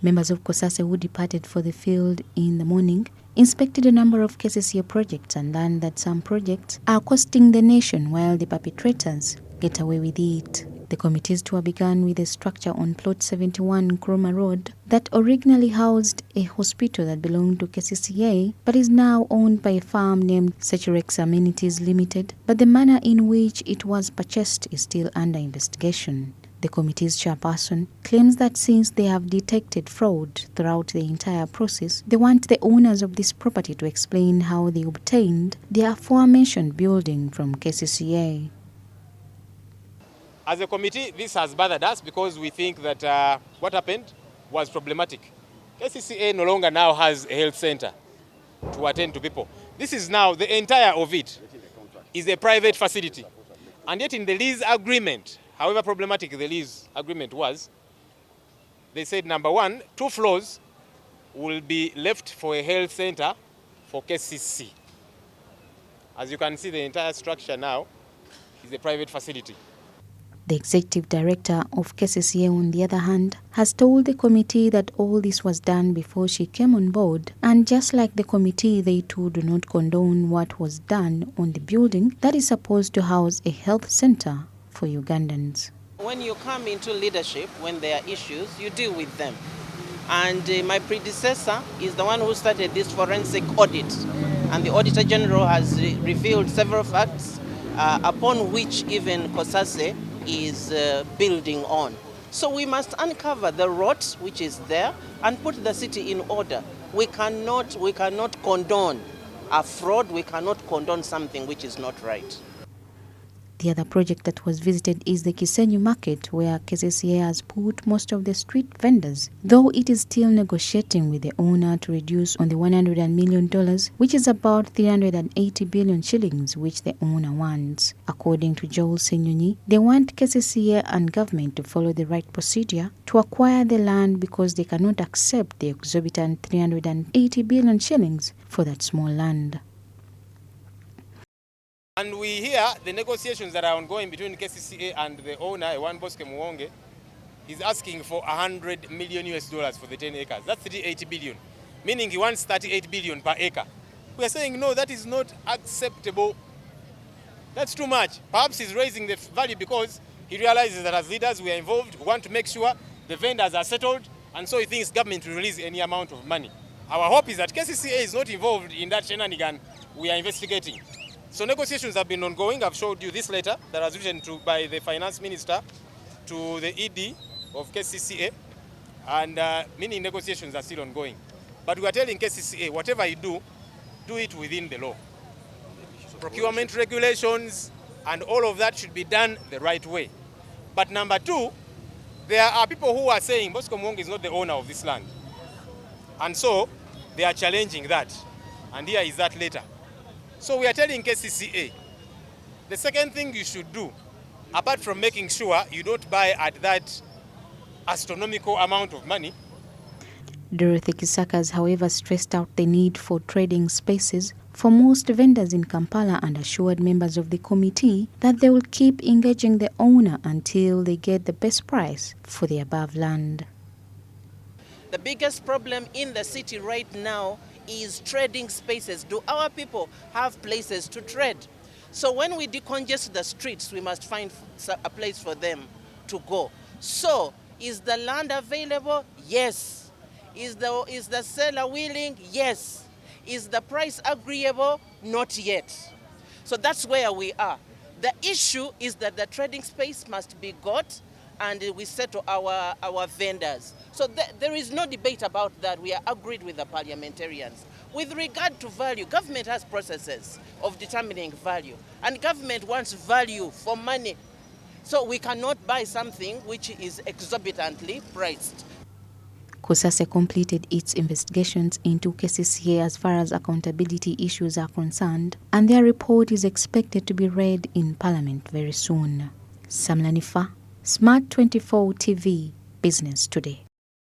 Members of Cosase who departed for the field in the morning inspected a number of Kcca projects and learned that some projects are costing the nation while the perpetrators get away with it. The committee's tour began with a structure on Plot 71 Nkrumah Road that originally housed a hospital that belonged to Kcca but is now owned by a firm named Kcca Amenities Limited, but the manner in which it was purchased is still under investigation. The committee's chairperson claims that since they have detected fraud throughout the entire process, they want the owners of this property to explain how they obtained the aforementioned building from Kcca. As a committee, this has bothered us because we think that what happened was problematic. Kcca no longer now has a health center to attend to people. This is now, the entire of it is a private facility. And yet in the lease agreement, however problematic the lease agreement was, they said, number one, 2 floors will be left for a health center for Kcca. As you can see, the entire structure now is a private facility. The executive director of Kcca, on the other hand, has told the committee that all this was done before she came on board, and just like the committee, they too do not condone what was done on the building that is supposed to house a health center for Ugandans. When you come into leadership, when there are issues, you deal with them. And my predecessor is the one who started this forensic audit, and the Auditor General has revealed several facts upon which even Cosase is building on. So we must uncover the rot which is there and put the city in order. We cannot condone a fraud, we cannot condone something which is not right. The other project that was visited is the Kisenyi market, where Kcca has put most of the street vendors, though it is still negotiating with the owner to reduce on the $100 million, which is about 380 billion shillings, which the owner wants. According to Joel Senyonyi, they want Kcca and government to follow the right procedure to acquire the land because they cannot accept the exorbitant 380 billion shillings for that small land. And we hear the negotiations that are ongoing between Kcca and the owner, Bosco Muwonge, is asking for $100 million for the 10 acres. That's 38 billion, meaning he wants 38 billion per acre. We are saying, no, that is not acceptable. That's too much. Perhaps he's raising the value because he realizes that as leaders we are involved, we want to make sure the vendors are settled, and so he thinks government will release any amount of money. Our hope is that Kcca is not involved in that shenanigan we are investigating. So negotiations have been ongoing. I've showed you this letter that was written by the finance minister to the ED of Kcca, and meaning negotiations are still ongoing. But we are telling Kcca, whatever you do it within the law. Procurement regulations and all of that should be done the right way. But number two, there are people who are saying Bosco Muwonge is not the owner of this land. And so they are challenging that. And here is that letter. So we are telling Kcca, the second thing you should do, apart from making sure you don't buy at that astronomical amount of money. Dorothy Kcca has, however, stressed out the need for trading spaces for most vendors in Kampala and assured members of the committee that they will keep engaging the owner until they get the best price for the above land. The biggest problem in the city right now is trading spaces. Do our people have places to trade? So when we decongest the streets, we must find a place for them to go. So is the land available? Yes. Is the seller willing? Yes. Is the price agreeable? Not yet. So that's where we are. The issue is that the trading space must be got and we settle our vendors. So there is no debate about that. We are agreed with the parliamentarians. With regard to value, government has processes of determining value, and government wants value for money. So we cannot buy something which is exorbitantly priced. Cosase completed its investigations into Kcca as far as accountability issues are concerned, and their report is expected to be read in Parliament very soon. Samlanifa, Smart 24 TV, Business Today.